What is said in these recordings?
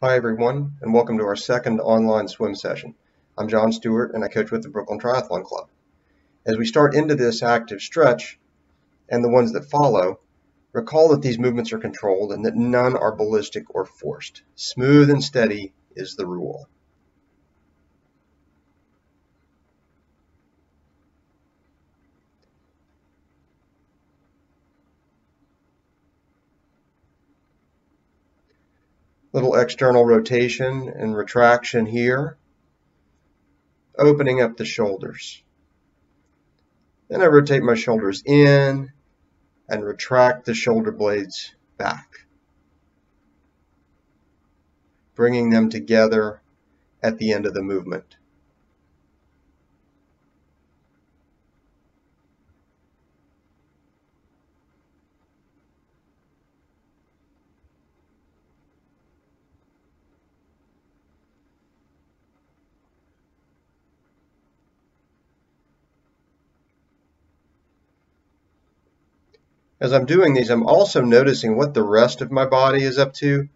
Hi everyone, and welcome to our second online swim session. I'm John Stewart and I coach with the Brooklyn Triathlon Club. As we start into this active stretch and the ones that follow, recall that these movements are controlled and that none are ballistic or forced. Smooth and steady is the rule. Little external rotation and retraction here, opening up the shoulders. Then I rotate my shoulders in and retract the shoulder blades back, bringing them together at the end of the movement. As I'm doing these, I'm also noticing what the rest of my body is up to.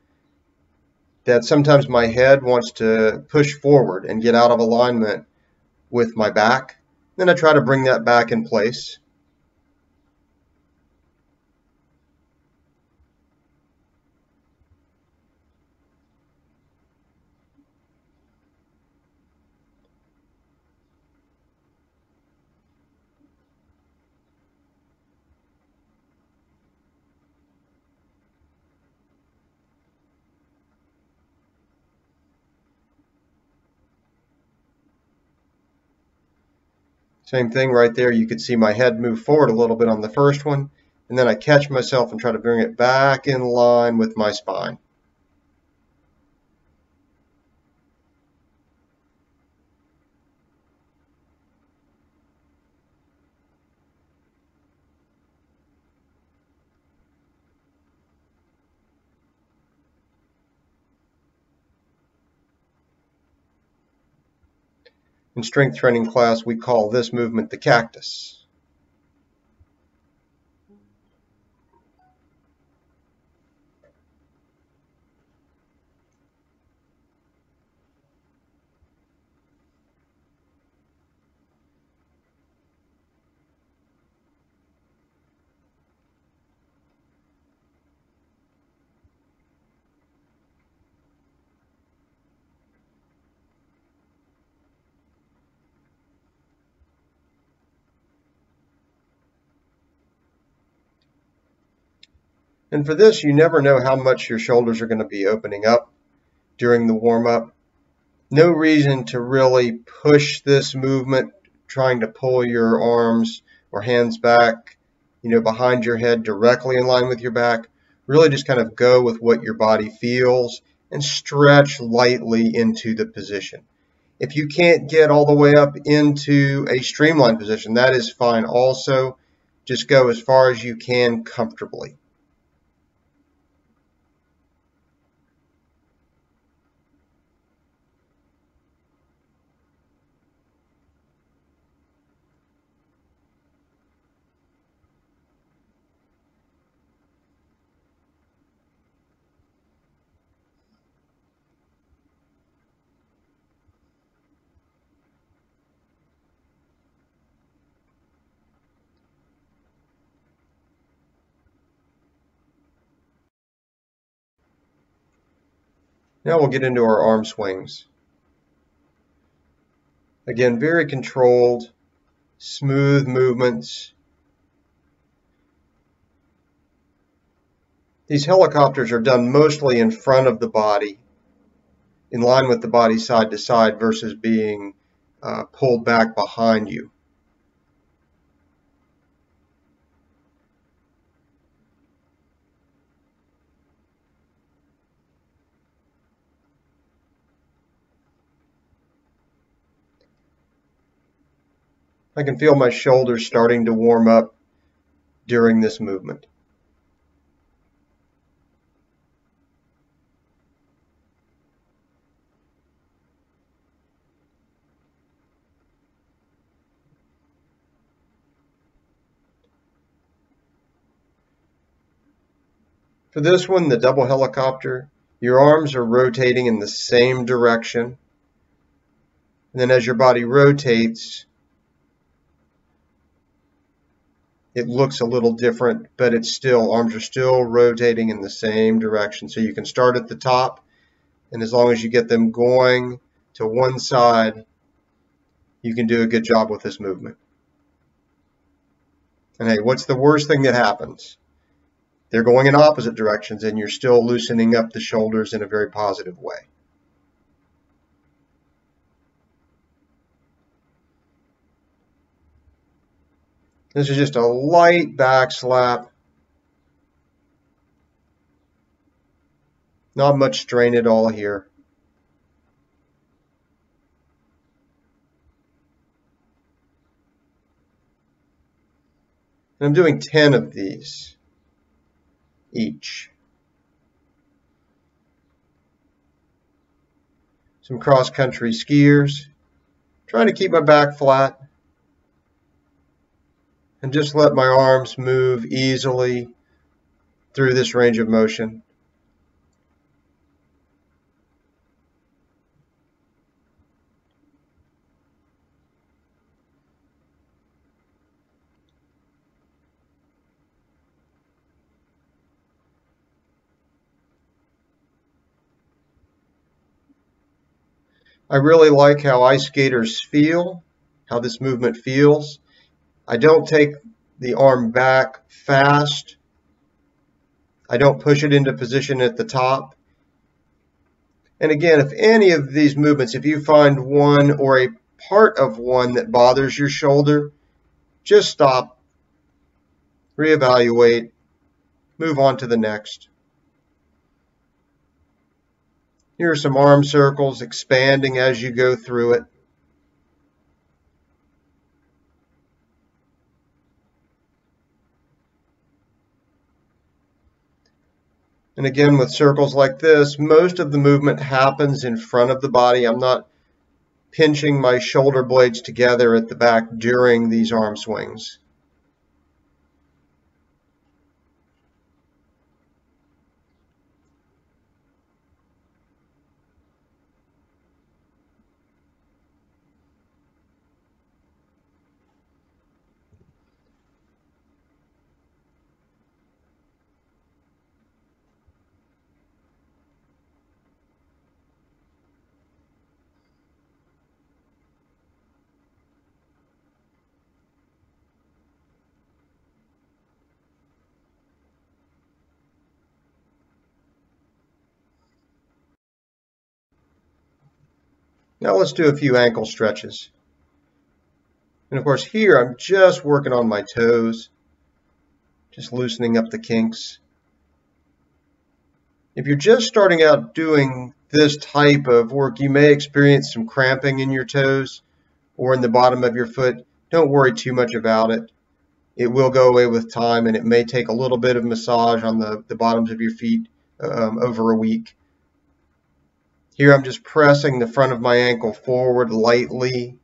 That sometimes my head wants to push forward and get out of alignment with my back. Then I try to bring that back in place. Same thing right there. You could see my head move forward a little bit on the first one, and then I catch myself and try to bring it back in line with my spine. In strength training class, we call this movement the cactus. And for this, you never know how much your shoulders are going to be opening up during the warm-up. No reason to really push this movement, trying to pull your arms or hands back, behind your head directly in line with your back. Really just kind of go with what your body feels and stretch lightly into the position. If you can't get all the way up into a streamlined position, that is fine also. Just go as far as you can comfortably. Now we'll get into our arm swings. Again, very controlled, smooth movements. These helicopters are done mostly in front of the body, in line with the body side to side versus being pulled back behind you. I can feel my shoulders starting to warm up during this movement. For this one, the double helicopter, Your arms are rotating in the same direction. And then as your body rotates, it looks a little different, but it's still, arms are still rotating in the same direction. So you can start at the top, and as long as you get them going to one side, you can do a good job with this movement. And hey, what's the worst thing that happens? They're going in opposite directions, and you're still loosening up the shoulders in a very positive way. This is just a light back slap. Not much strain at all here. And I'm doing 10 of these each. Some cross-country skiers. Trying to keep my back flat. And just let my arms move easily through this range of motion. I really like how ice skaters feel, how this movement feels. I don't take the arm back fast. I don't push it into position at the top. And again, if any of these movements, if you find one or a part of one that bothers your shoulder, just stop, reevaluate, move on to the next. Here are some arm circles expanding as you go through it. And again, with circles like this, most of the movement happens in front of the body. I'm not pinching my shoulder blades together at the back during these arm swings. Now let's do a few ankle stretches. And of course here I'm just working on my toes, just loosening up the kinks. If you're just starting out doing this type of work, you may experience some cramping in your toes or in the bottom of your foot. Don't worry too much about it. It will go away with time, and it may take a little bit of massage on the bottoms of your feet over a week. Here I'm just pressing the front of my ankle forward lightly.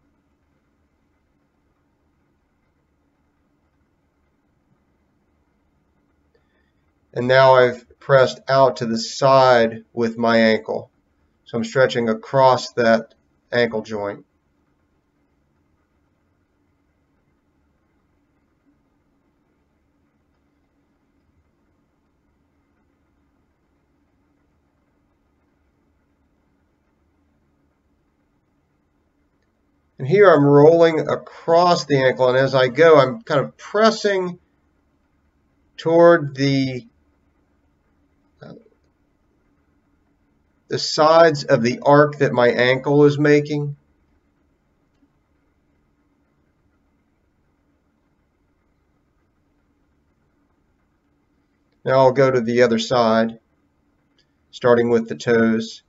And now I've pressed out to the side with my ankle. So I'm stretching across that ankle joint. And here I'm rolling across the ankle, and as I go, I'm kind of pressing toward the sides of the arc that my ankle is making. Now I'll go to the other side, starting with the toes.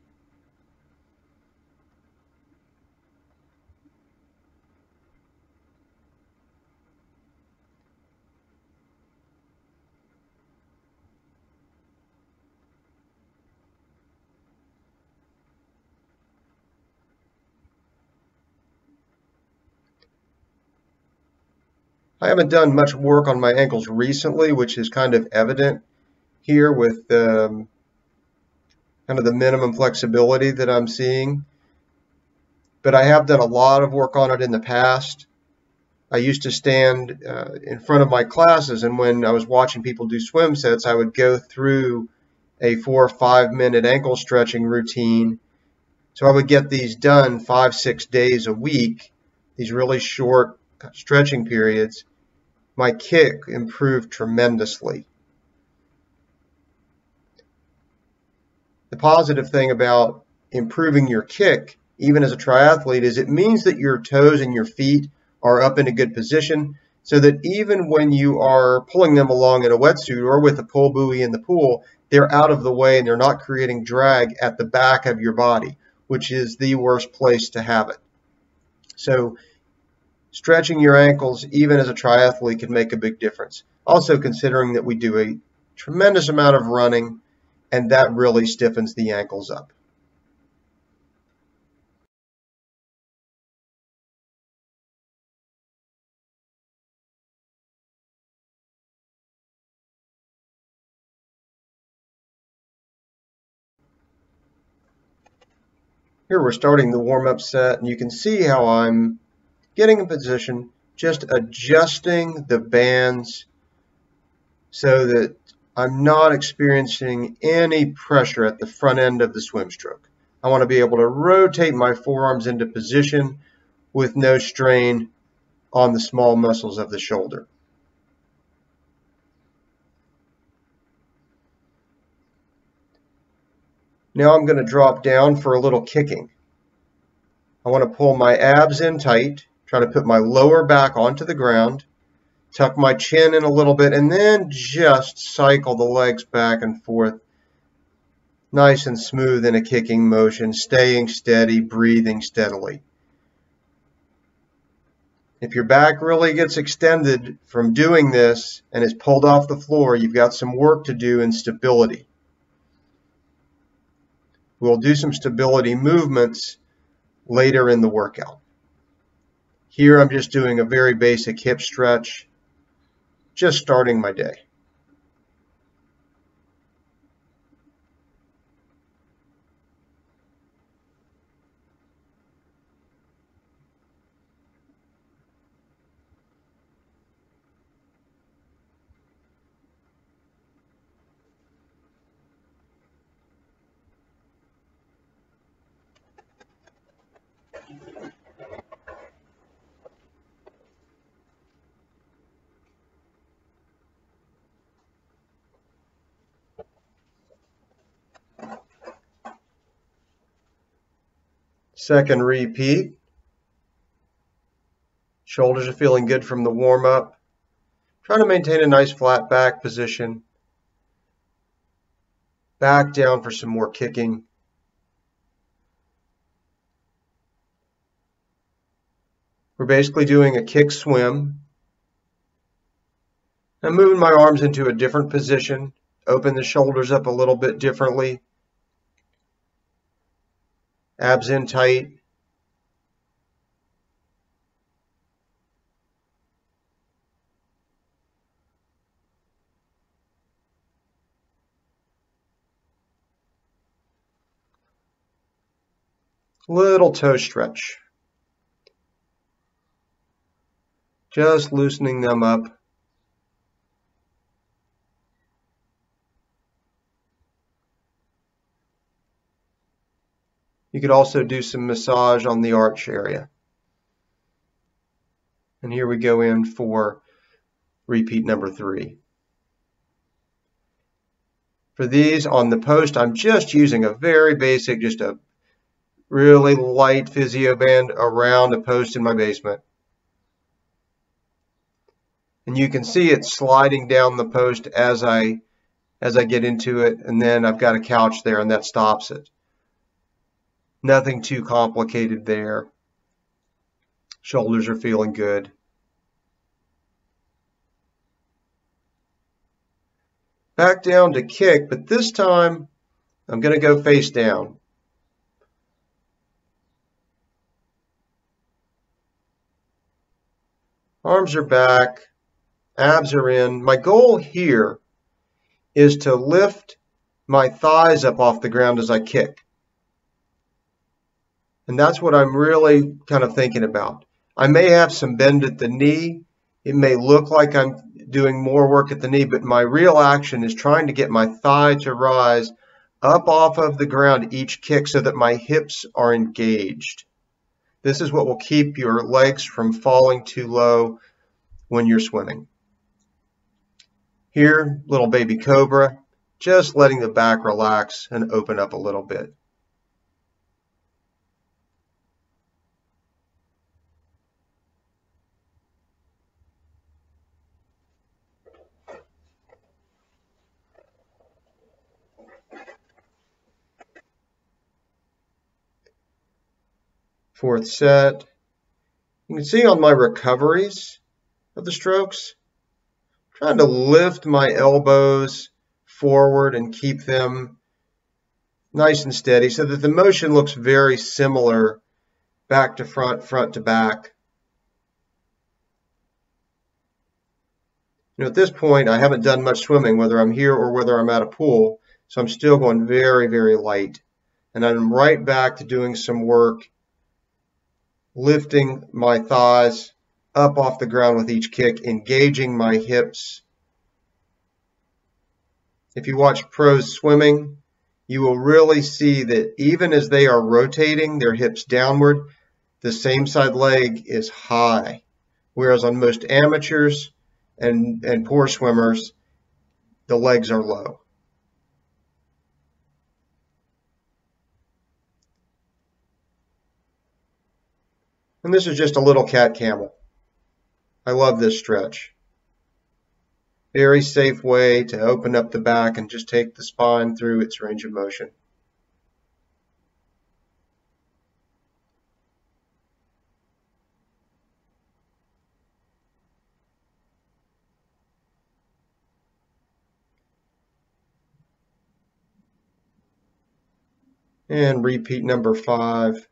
I haven't done much work on my ankles recently, which is kind of evident here with kind of the minimum flexibility that I'm seeing. But I have done a lot of work on it in the past. I used to stand in front of my classes, and when I was watching people do swim sets, I would go through a 4 or 5 minute ankle stretching routine. So I would get these done 5-6 days a week, these really short stretching periods. My kick improved tremendously. The positive thing about improving your kick, even as a triathlete, is it means that your toes and your feet are up in a good position, so that even when you are pulling them along in a wetsuit or with a pull buoy in the pool, they're out of the way and they're not creating drag at the back of your body, which is the worst place to have it. So stretching your ankles, even as a triathlete, can make a big difference. Also considering that we do a tremendous amount of running, and that really stiffens the ankles up. Here we're starting the warm-up set, and you can see how I'm getting in position, just adjusting the bands so that I'm not experiencing any pressure at the front end of the swim stroke. I want to be able to rotate my forearms into position with no strain on the small muscles of the shoulder. Now I'm going to drop down for a little kicking. I want to pull my abs in tight, try to put my lower back onto the ground, tuck my chin in a little bit, and then just cycle the legs back and forth, nice and smooth in a kicking motion, staying steady, breathing steadily. If your back really gets extended from doing this and is pulled off the floor, you've got some work to do in stability. We'll do some stability movements later in the workout. Here I'm just doing a very basic hip stretch, just starting my day. Second repeat. Shoulders are feeling good from the warm-up. Trying to maintain a nice flat back position. Back down for some more kicking. We're basically doing a kick swim. I'm moving my arms into a different position. Open the shoulders up a little bit differently. Abs in tight. Little toe stretch. Just loosening them up. You could also do some massage on the arch area. And here we go in for repeat number 3. For these on the post, I'm just using a very basic, just a really light physio band around a post in my basement. And you can see it sliding down the post as I get into it, and then I've got a couch there and that stops it. Nothing too complicated there. Shoulders are feeling good. Back down to kick, but this time I'm going to go face down. Arms are back, abs are in. My goal here is to lift my thighs up off the ground as I kick. And that's what I'm really kind of thinking about. I may have some bend at the knee. It may look like I'm doing more work at the knee, but my real action is trying to get my thigh to rise up off of the ground each kick so that my hips are engaged. This is what will keep your legs from falling too low when you're swimming. Here, little baby cobra, just letting the back relax and open up a little bit. Fourth set. You can see on my recoveries of the strokes, trying to lift my elbows forward and keep them nice and steady so that the motion looks very similar back to front, front to back. At this point, I haven't done much swimming, whether I'm here or whether I'm at a pool, so I'm still going very, very light. And I'm right back to doing some work, lifting my thighs up off the ground with each kick, engaging my hips. If you watch pros swimming, you will really see that even as they are rotating their hips downward, the same side leg is high. Whereas on most amateurs and poor swimmers, the legs are low. And this is just a little cat camel. I love this stretch. Very safe way to open up the back and just take the spine through its range of motion. And repeat number 5.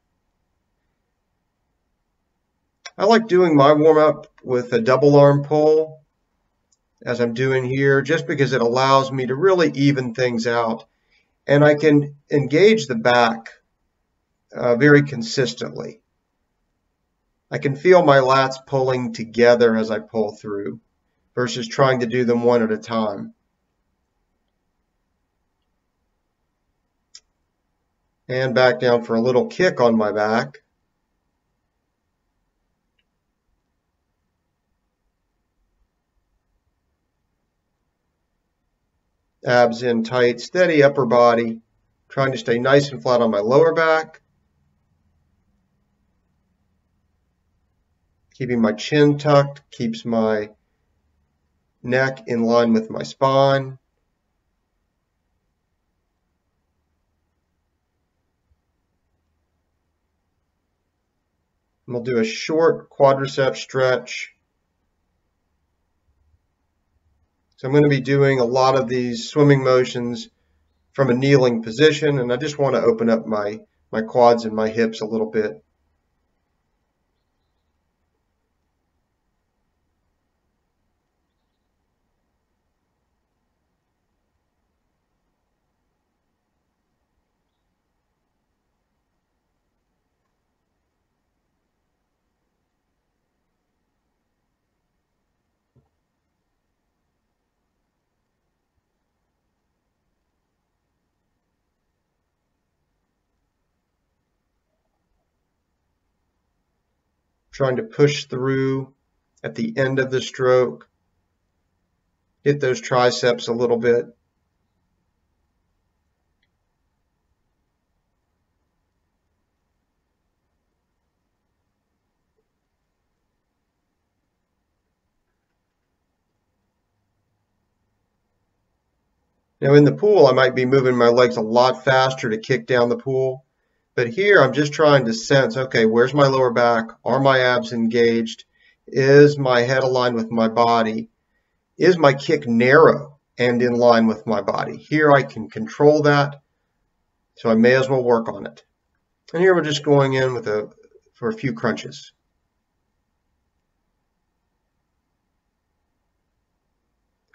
I like doing my warm-up with a double arm pull, as I'm doing here, just because it allows me to really even things out. And I can engage the back very consistently. I can feel my lats pulling together as I pull through versus trying to do them one at a time. And back down for a little kick on my back. Abs in tight, steady upper body, trying to stay nice and flat on my lower back. Keeping my chin tucked keeps my neck in line with my spine. And we'll do a short quadricep stretch. So I'm going to be doing a lot of these swimming motions from a kneeling position, and I just want to open up my quads and my hips a little bit. Trying to push through at the end of the stroke. Hit those triceps a little bit. Now in the pool, I might be moving my legs a lot faster to kick down the pool. But here I'm just trying to sense, okay, where's my lower back? Are my abs engaged? Is my head aligned with my body? Is my kick narrow and in line with my body? Here I can control that, so I may as well work on it. And here we're just going in with for a few crunches.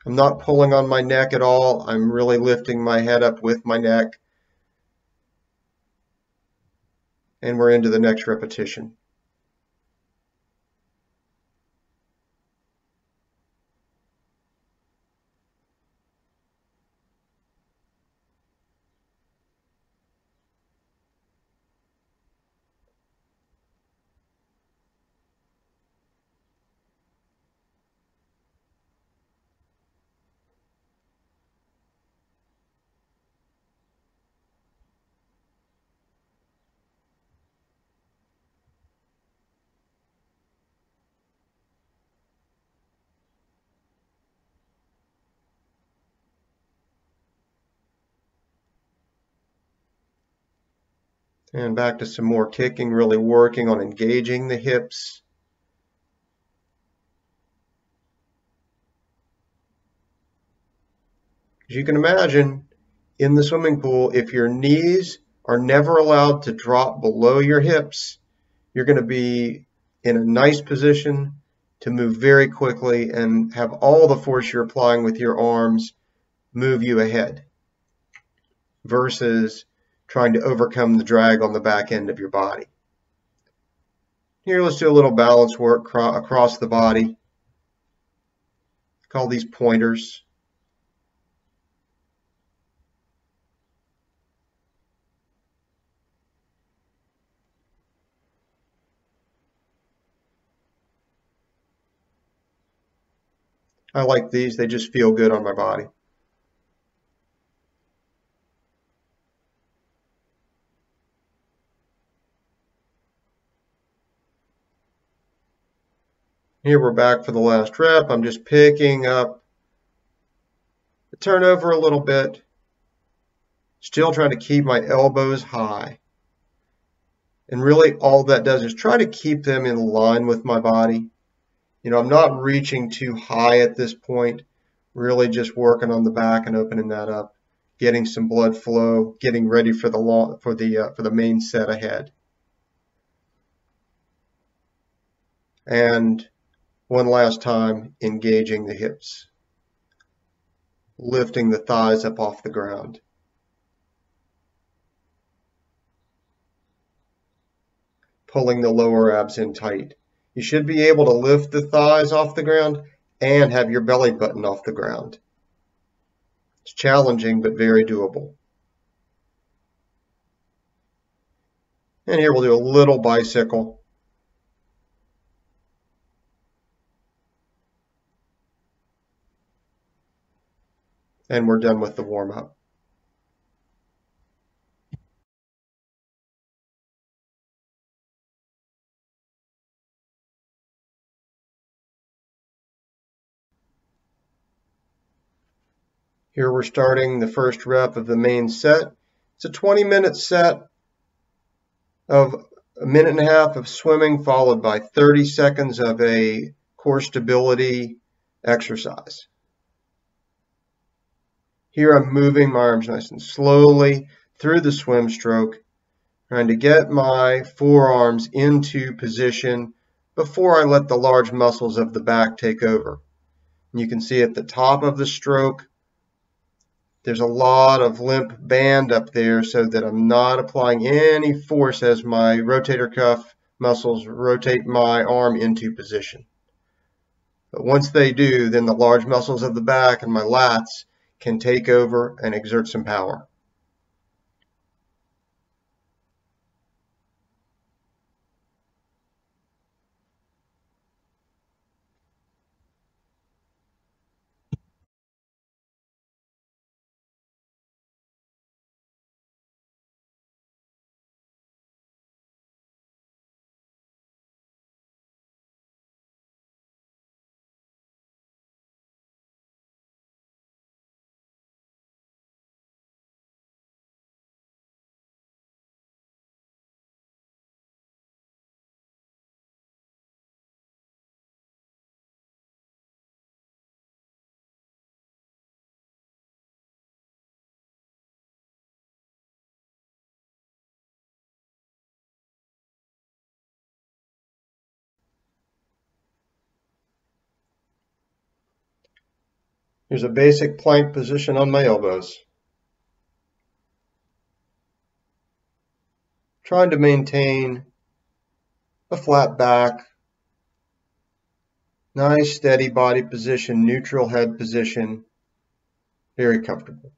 I'm not pulling on my neck at all. I'm really lifting my head up with my neck. And we're into the next repetition. And back to some more kicking, really working on engaging the hips. As you can imagine, in the swimming pool, if your knees are never allowed to drop below your hips, you're going to be in a nice position to move very quickly and have all the force you're applying with your arms move you ahead versus trying to overcome the drag on the back end of your body. Here, let's do a little balance work across the body. Call these pointers. I like these. They just feel good on my body. Here we're back for the last rep. I'm just picking up the turnover a little bit. Still trying to keep my elbows high. And really all that does is try to keep them in line with my body. You know, I'm not reaching too high at this point. Really just working on the back and opening that up, getting some blood flow, getting ready for the main set ahead. And one last time, engaging the hips, lifting the thighs up off the ground. Pulling the lower abs in tight. You should be able to lift the thighs off the ground and have your belly button off the ground. It's challenging, but very doable. And here we'll do a little bicycle. And we're done with the warm-up. Here we're starting the first rep of the main set. It's a 20-minute set of a minute and a half of swimming followed by 30 seconds of a core stability exercise. Here I'm moving my arms nice and slowly through the swim stroke, trying to get my forearms into position before I let the large muscles of the back take over. And you can see at the top of the stroke, there's a lot of limp band up there so that I'm not applying any force as my rotator cuff muscles rotate my arm into position. But once they do, then the large muscles of the back and my lats can take over and exert some power. Here's a basic plank position on my elbows. Trying to maintain a flat back, nice steady body position, neutral head position, very comfortable.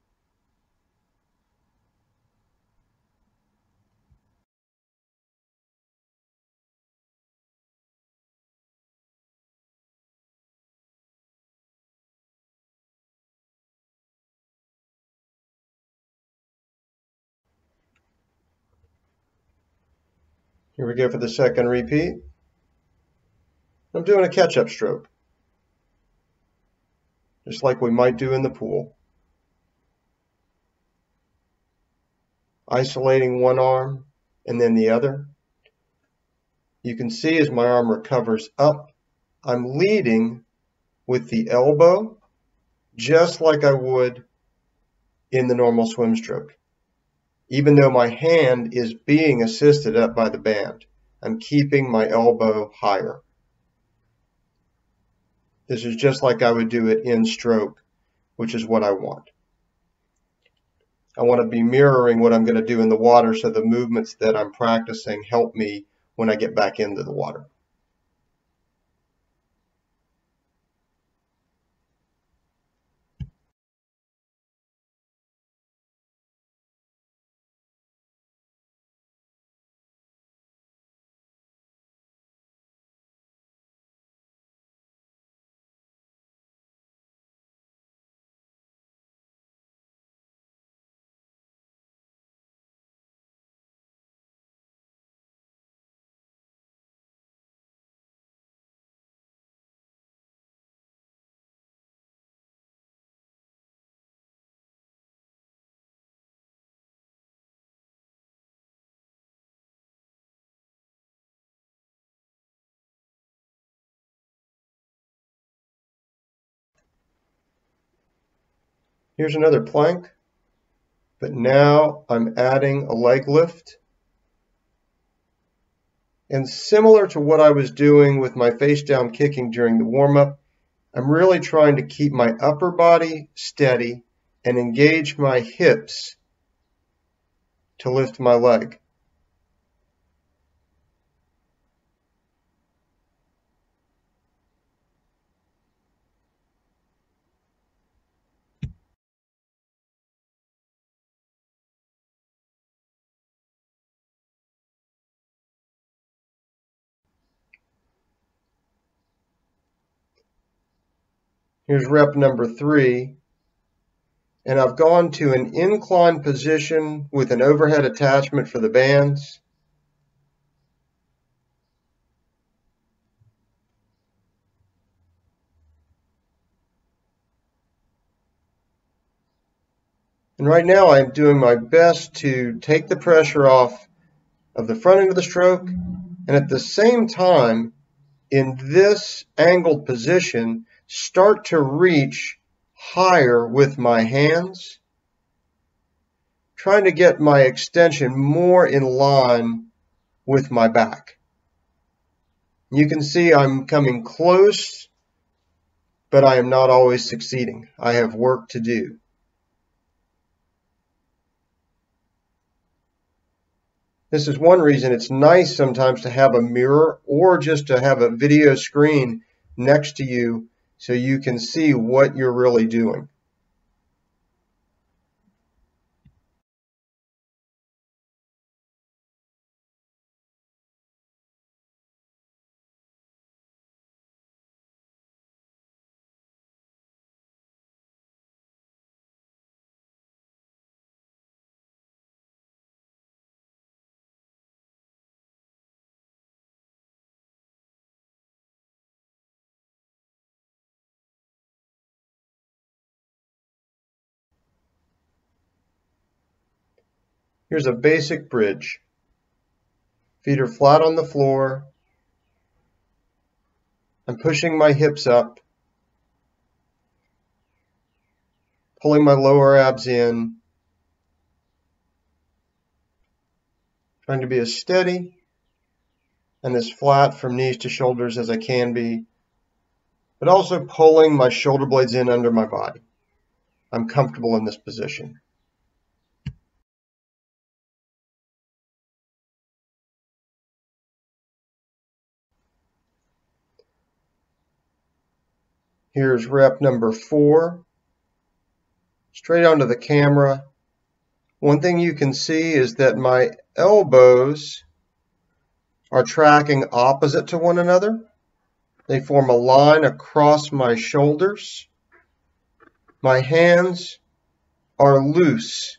Here we go for the second repeat. I'm doing a catch-up stroke, just like we might do in the pool. Isolating one arm and then the other. You can see as my arm recovers up, I'm leading with the elbow, just like I would in the normal swim stroke. Even though my hand is being assisted up by the band, I'm keeping my elbow higher. This is just like I would do it in stroke, which is what I want. I want to be mirroring what I'm going to do in the water, so the movements that I'm practicing help me when I get back into the water. Here's another plank, but now I'm adding a leg lift. And similar to what I was doing with my face down kicking during the warm-up, I'm really trying to keep my upper body steady and engage my hips to lift my leg. Here's rep number 3. And I've gone to an incline position with an overhead attachment for the bands. And right now I'm doing my best to take the pressure off of the front end of the stroke, and at the same time, in this angled position, start to reach higher with my hands, trying to get my extension more in line with my back. You can see I'm coming close, but I am not always succeeding. I have work to do. This is one reason it's nice sometimes to have a mirror or just to have a video screen next to you so you can see what you're really doing. Here's a basic bridge. Feet are flat on the floor. I'm pushing my hips up, pulling my lower abs in, trying to be as steady and as flat from knees to shoulders as I can be, but also pulling my shoulder blades in under my body. I'm comfortable in this position. Here's rep number 4. Straight onto the camera. One thing you can see is that my elbows are tracking opposite to one another. They form a line across my shoulders. My hands are loose,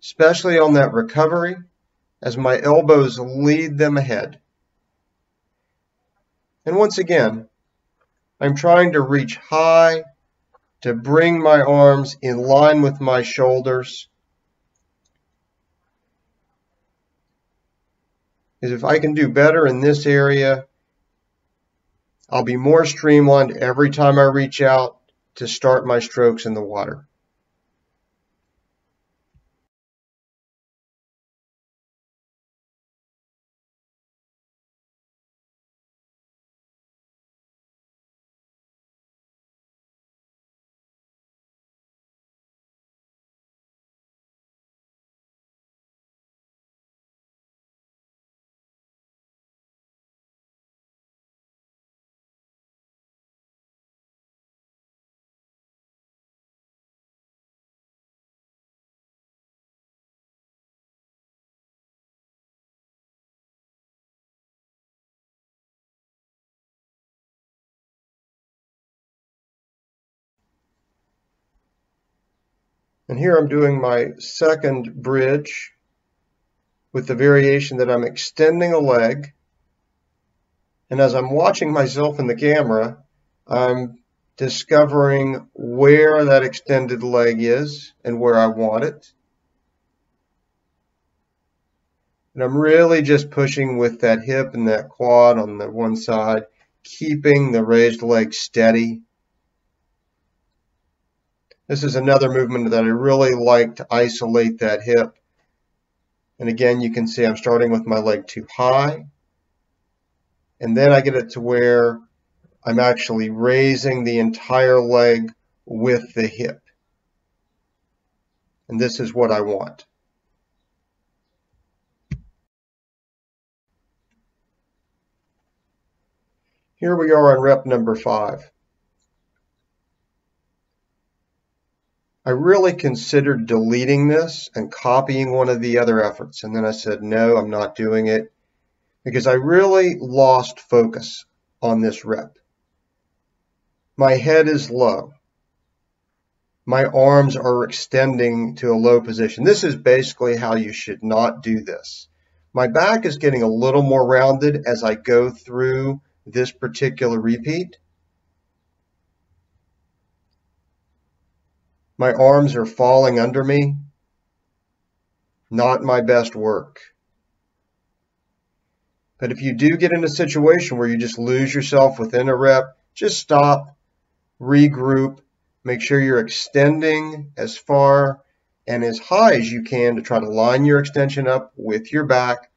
especially on that recovery, as my elbows lead them ahead. And once again, I'm trying to reach high to bring my arms in line with my shoulders. Because if I can do better in this area, I'll be more streamlined every time I reach out to start my strokes in the water. And here I'm doing my second bridge with the variation that I'm extending a leg. And as I'm watching myself in the camera, I'm discovering where that extended leg is and where I want it. And I'm really just pushing with that hip and that quad on the one side, keeping the raised leg steady. This is another movement that I really like to isolate that hip. And again, you can see I'm starting with my leg too high. And then I get it to where I'm actually raising the entire leg with the hip. And this is what I want. Here we are on rep number 5. I really considered deleting this and copying one of the other efforts. And then I said, no, I'm not doing it because I really lost focus on this rep. My head is low. My arms are extending to a low position. This is basically how you should not do this. My back is getting a little more rounded as I go through this particular repeat. My arms are falling under me. Not my best work. But if you do get in a situation where you just lose yourself within a rep, just stop, regroup, make sure you're extending as far and as high as you can to try to line your extension up with your back.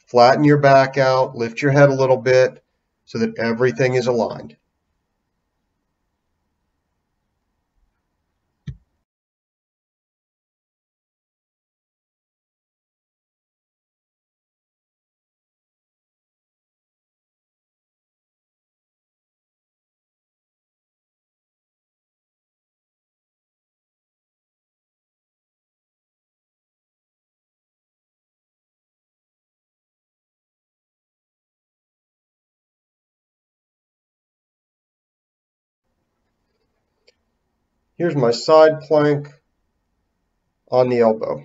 Flatten your back out, lift your head a little bit so that everything is aligned. Here's my side plank on the elbow.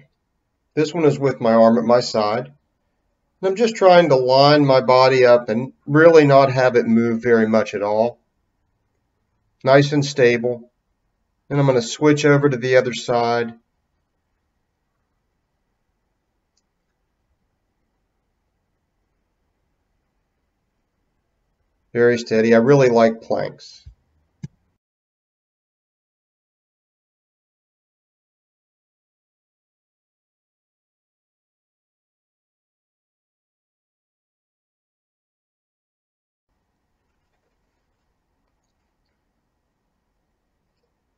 This one is with my arm at my side. And I'm just trying to line my body up and really not have it move very much at all. Nice and stable. And I'm going to switch over to the other side. Very steady. I really like planks.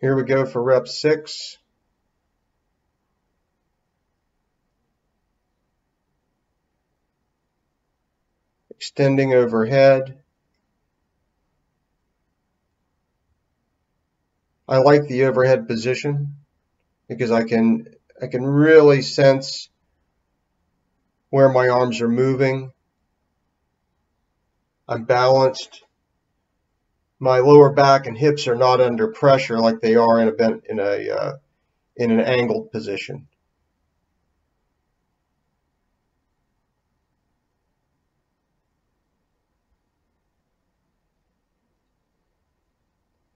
Here we go for rep 6. Extending overhead. I like the overhead position because I can really sense where my arms are moving. I'm balanced. My lower back and hips are not under pressure like they are in an angled position.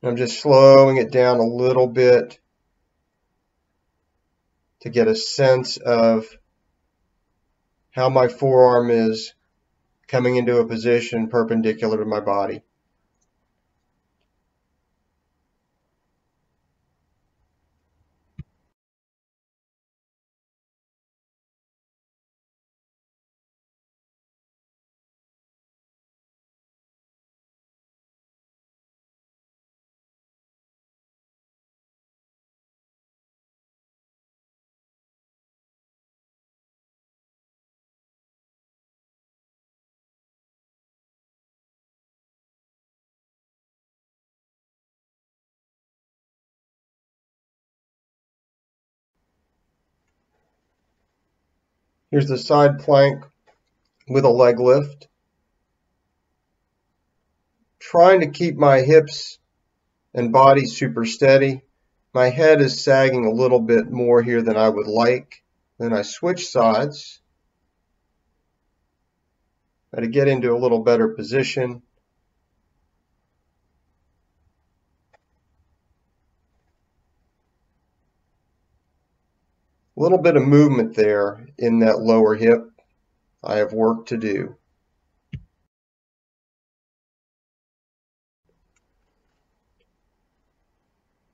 I'm just slowing it down a little bit to get a sense of how my forearm is coming into a position perpendicular to my body. Here's the side plank with a leg lift. Trying to keep my hips and body super steady. My head is sagging a little bit more here than I would like. Then I switch sides. To get into a little better position. A little bit of movement there in that lower hip. I have work to do.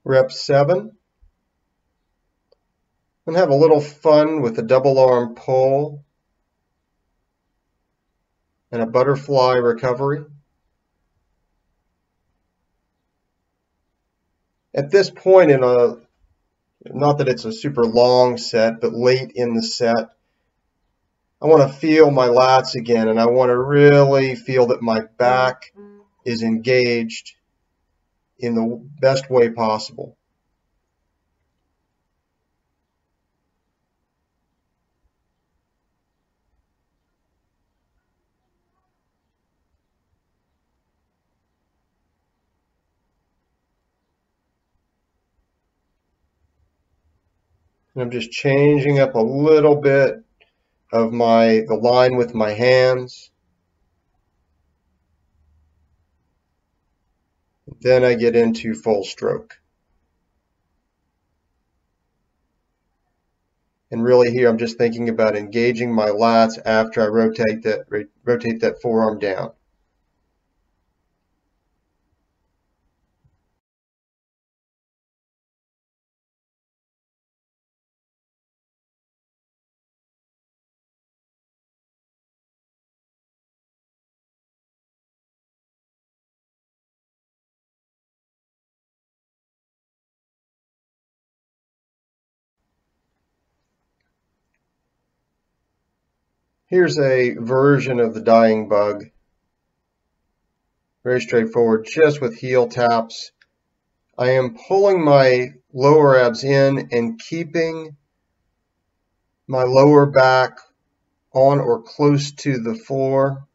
Rep 7. And have a little fun with a double arm pull and a butterfly recovery. At this point not that it's a super long set, but late in the set, I want to feel my lats again, and I want to really feel that my back is engaged in the best way possible. And I'm just changing up a little bit of the line with my hands. Then I get into full stroke. And really here I'm just thinking about engaging my lats after I rotate that forearm down. Here's a version of the dying bug. Very straightforward, just with heel taps. I am pulling my lower abs in and keeping my lower back on or close to the floor.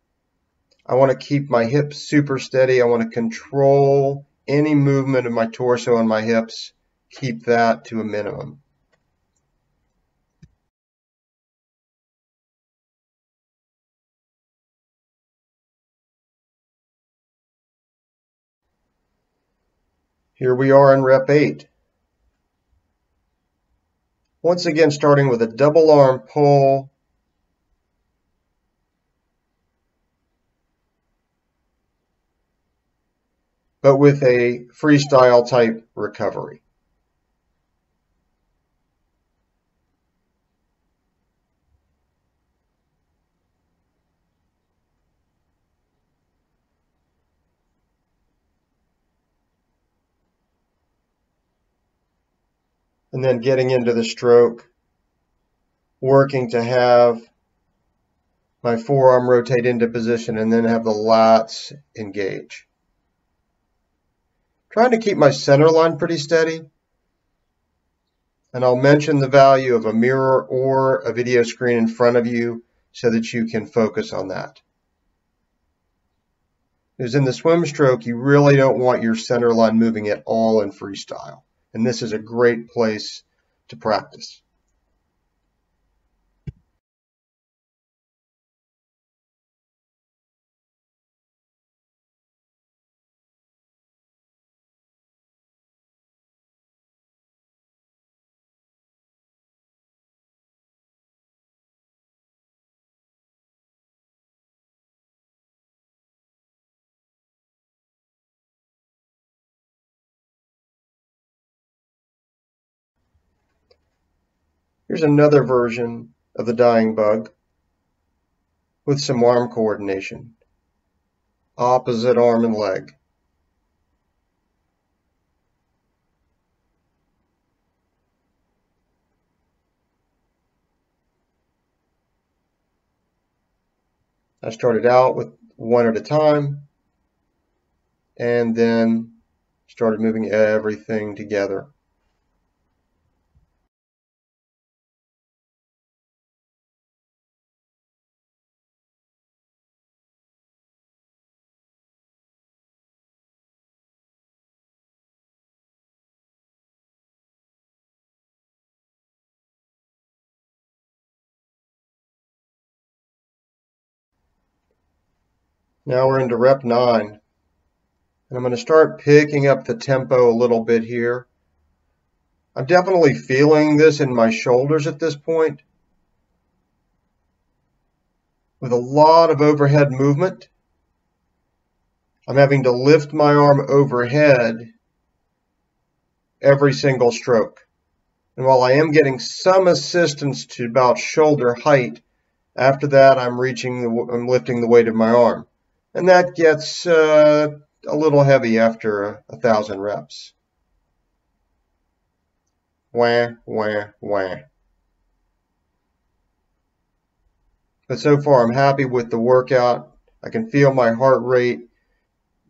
I want to keep my hips super steady. I want to control any movement of my torso and my hips. Keep that to a minimum. Here we are in rep 8. Once again, starting with a double arm pull. But with a freestyle type recovery. and then getting into the stroke, working to have my forearm rotate into position and then have the lats engage. Trying to keep my center line pretty steady. And I'll mention the value of a mirror or a video screen in front of you so that you can focus on that. Because in the swim stroke, you really don't want your center line moving at all in freestyle. And this is a great place to practice. Here's another version of the dying bug with some arm coordination. Opposite arm and leg. I started out with one at a time and then started moving everything together. Now we're into rep 9. And I'm going to start picking up the tempo a little bit here. I'm definitely feeling this in my shoulders at this point, with a lot of overhead movement. I'm having to lift my arm overhead every single stroke. And while I am getting some assistance to about shoulder height, after that I'm lifting the weight of my arm. And that gets a little heavy after 1,000 reps. Wah, wah, wah. But so far I'm happy with the workout. I can feel my heart rate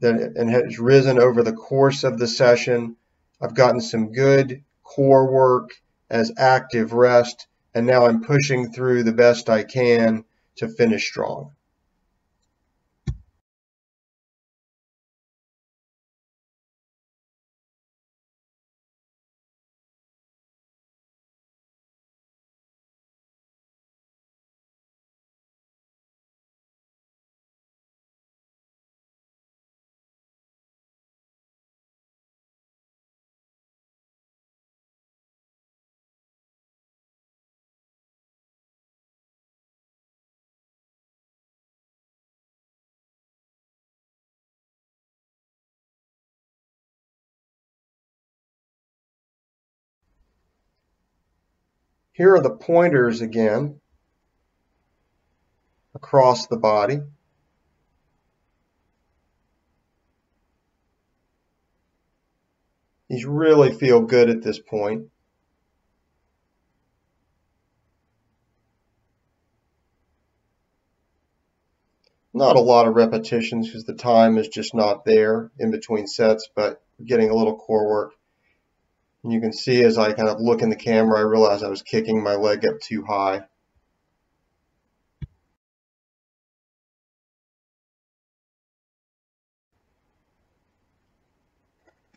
and has risen over the course of the session. I've gotten some good core work as active rest, and now I'm pushing through the best I can to finish strong. Here are the pointers again across the body. These really feel good at this point. Not a lot of repetitions because the time is just not there in between sets, but we're getting a little core work. And you can see as I kind of look in the camera, I realized I was kicking my leg up too high.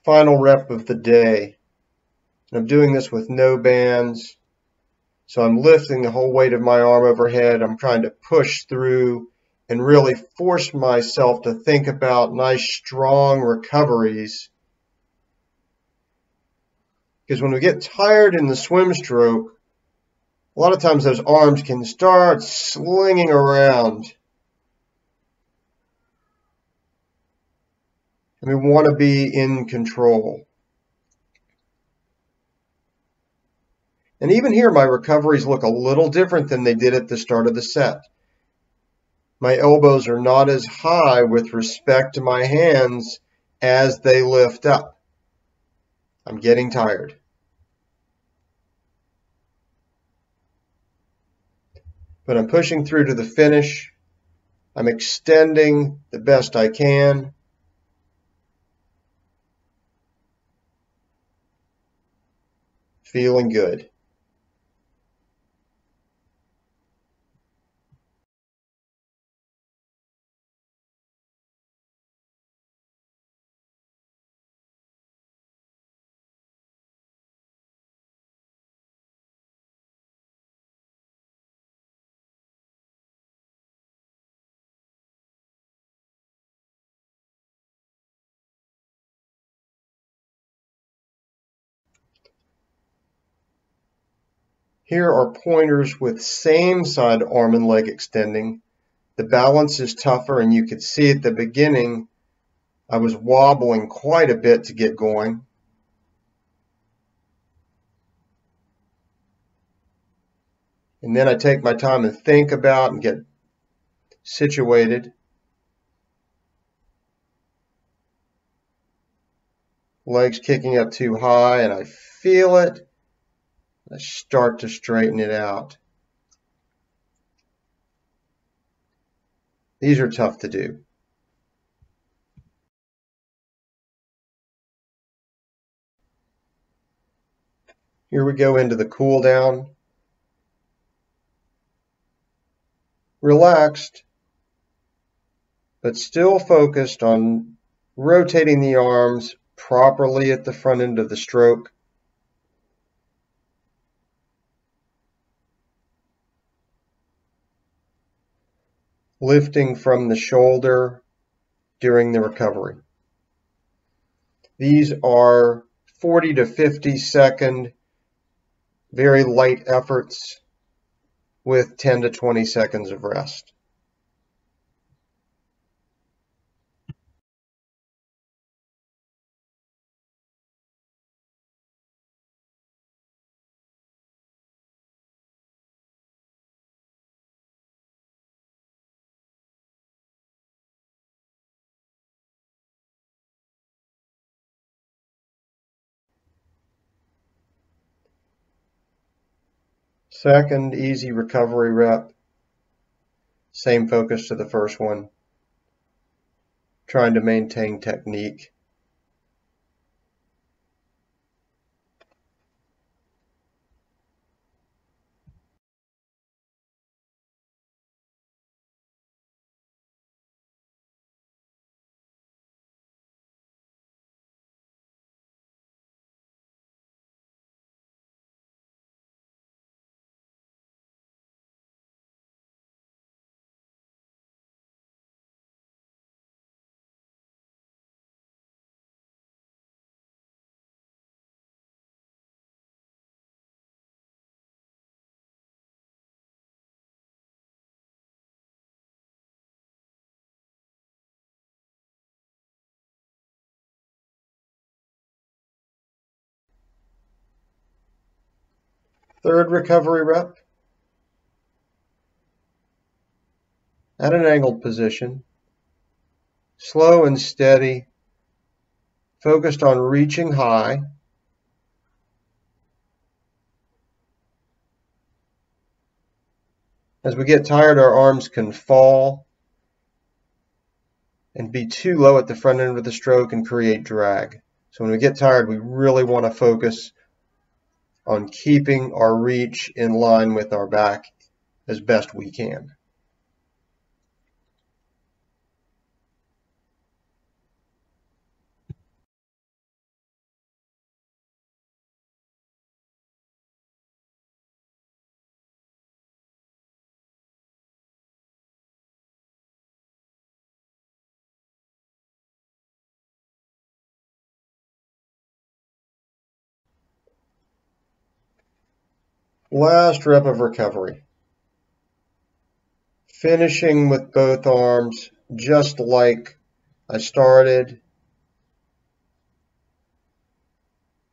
Final rep of the day. And I'm doing this with no bands. So I'm lifting the whole weight of my arm overhead. I'm trying to push through and really force myself to think about nice, strong recoveries. Because when we get tired in the swim stroke, a lot of times those arms can start slinging around. And we want to be in control. And even here, my recoveries look a little different than they did at the start of the set. My elbows are not as high with respect to my hands as they lift up. I'm getting tired. But I'm pushing through to the finish. I'm extending the best I can. Feeling good. Here are pointers with same side arm and leg extending. The balance is tougher, and you could see at the beginning I was wobbling quite a bit to get going. And then I take my time and think about and get situated. Legs kicking up too high, and I feel it. I start to straighten it out. These are tough to do. Here we go into the cool down. Relaxed, but still focused on rotating the arms properly at the front end of the stroke. Lifting from the shoulder during the recovery. These are 40 to 50 second, very light efforts with 10 to 20 seconds of rest. Second easy recovery rep. Same focus to the first one. Trying to maintain technique. Third recovery rep. At an angled position. Slow and steady. Focused on reaching high. As we get tired, our arms can fall and be too low at the front end of the stroke and create drag. So when we get tired, we really want to focus on keeping our reach in line with our back as best we can. Last rep of recovery. Finishing with both arms just like I started.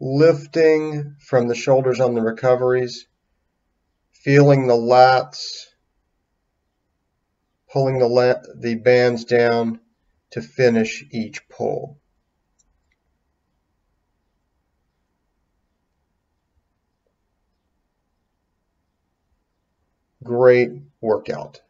Lifting from the shoulders on the recoveries. Feeling the lats. Pulling the bands down to finish each pull. great workout.